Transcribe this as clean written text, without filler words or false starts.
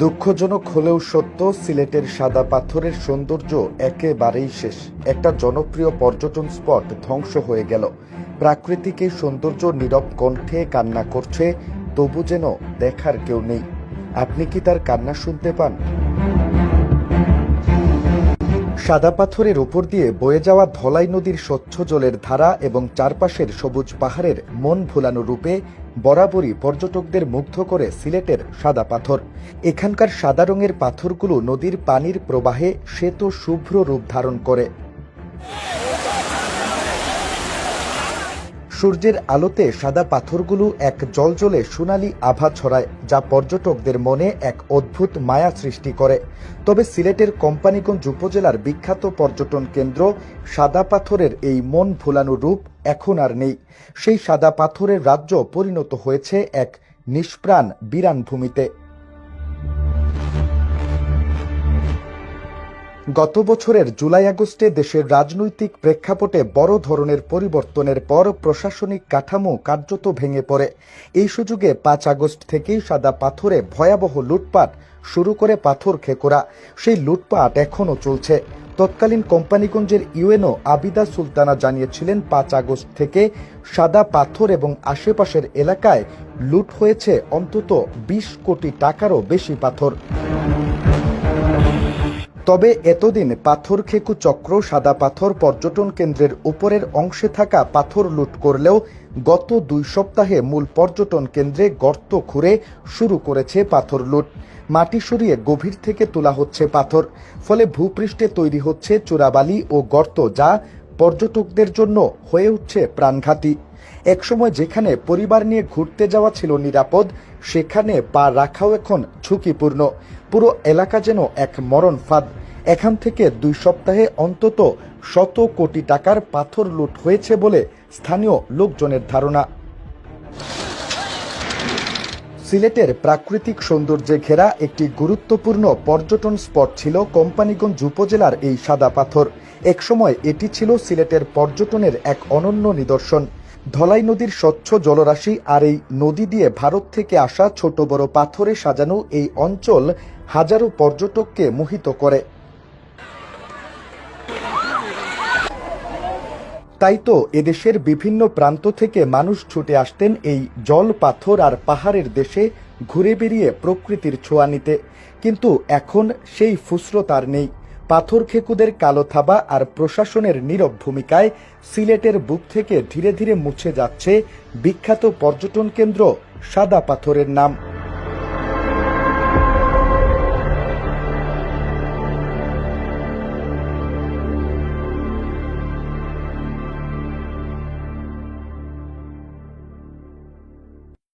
দুঃখজনক হলেও সত্য, সিলেটের সাদা পাথরের সৌন্দর্য একেবারেই শেষ। একটা জনপ্রিয় পর্যটন স্পট ধ্বংস হয়ে গেল। প্রাকৃতিক এই সৌন্দর্য নীরব কণ্ঠে কান্না করছে, তবু যেন দেখার কেউ নেই। আপনি কি তার কান্না শুনতে পান? সাদা পাথরের উপর দিয়ে বয়ে যাওয়া ধলাই নদীর স্বচ্ছ জলের ধারা এবং চারপাশের সবুজ পাহাড়ের মন ভুলানো রূপে বরাবরই পর্যটকদের মুগ্ধ করে সিলেটের সাদা পাথর। এখানকার সাদা রঙের পাথরগুলো নদীর পানির প্রবাহে শ্বেত শুভ্র রূপ ধারণ করে। সূর্যের আলোতে সাদা পাথরগুলো এক জ্বলজ্বলে সোনালি আভা ছড়ায়, যা পর্যটকদের মনে এক অদ্ভুত মায়া সৃষ্টি করে। তবে সিলেটের কোম্পানীগঞ্জ উপজেলার বিখ্যাত পর্যটন কেন্দ্র সাদা পাথরের এই মন ভোলানো রূপ এখন আর নেই। সেই সাদা পাথরের রাজ্য পরিণত হয়েছে এক নিষ্প্রাণ বিরান ভূমিতে। গত বছরের জুলাই আগস্টে দেশের রাজনৈতিক প্রেক্ষাপটে বড় ধরনের পরিবর্তনের পর প্রশাসনিক কাঠামো কার্যত ভেঙে পড়ে। এই সুযোগে 5 আগস্ট থেকেই সাদা পাথরে ভয়াবহ লুটপাট শুরু করে পাথর খেকোরা। সেই লুটপাট এখনও চলছে। তৎকালীন কোম্পানীগঞ্জের ইউএনও আবিদা সুলতানা জানিয়েছিলেন, 5 আগস্ট থেকে সাদা পাথর এবং আশেপাশের এলাকায় লুট হয়েছে অন্তত 20 কোটি টাকারও বেশি পাথর। তবে এতদিন পাথর খেকু চক্র সাদা পাথর পর্যটন কেন্দ্রের উপরের অংশে থাকা পাথর লুট করলেও গত 2 সপ্তাহে মূল পর্যটন কেন্দ্রে গর্ত খুঁড়ে শুরু করেছে পাথর লুট। মাটি সরিয়ে গভীর থেকে তোলা হচ্ছে পাথর, ফলে ভূপৃষ্ঠে তৈরি হচ্ছে চূড়াবালি ও গর্ত, যা পর্যটকদের জন্য হয়ে উঠছে প্রাণঘাতী। একসময় যেখানে পরিবার নিয়ে ঘুরতে যাওয়া ছিল নিরাপদ, সেখানে পা রাখাও এখন ঝুঁকিপূর্ণ। পুরো এলাকা যেন এক মরণ ফাঁদ। এখান থেকে 2 সপ্তাহে অন্তত 100 কোটি টাকার পাথর লুট হয়েছে বলে স্থানীয় লোকজনের ধারণা। সিলেটের প্রাকৃতিক সৌন্দর্যে ঘেরা একটি গুরুত্বপূর্ণ পর্যটন স্পট ছিল কোম্পানীগঞ্জ উপজেলার এই সাদা পাথর। একসময় এটি ছিল সিলেটের পর্যটনের এক অনন্য নিদর্শন। ধলাই নদীর স্বচ্ছ জলরাশি আর এই নদী দিয়ে ভারত থেকে আসা ছোট বড় পাথরে সাজানো এই অঞ্চল হাজারো পর্যটককে মোহিত করে। তাই তো এদেশের বিভিন্ন প্রান্ত থেকে মানুষ ছুটে আসতেন এই জল, পাথর আর পাহাড়ের দেশে ঘুরে বেরিয়ে প্রকৃতির ছোঁয়া নিতে। কিন্তু এখন সেই ফুসরত আর নেই। পাথর খেকুদের কালো থাবা আর প্রশাসনের নীরব ভূমিকায় সিলেটের বুক থেকে ধীরে ধীরে মুছে যাচ্ছে বিখ্যাত পর্যটন কেন্দ্র সাদা পাথরের নাম।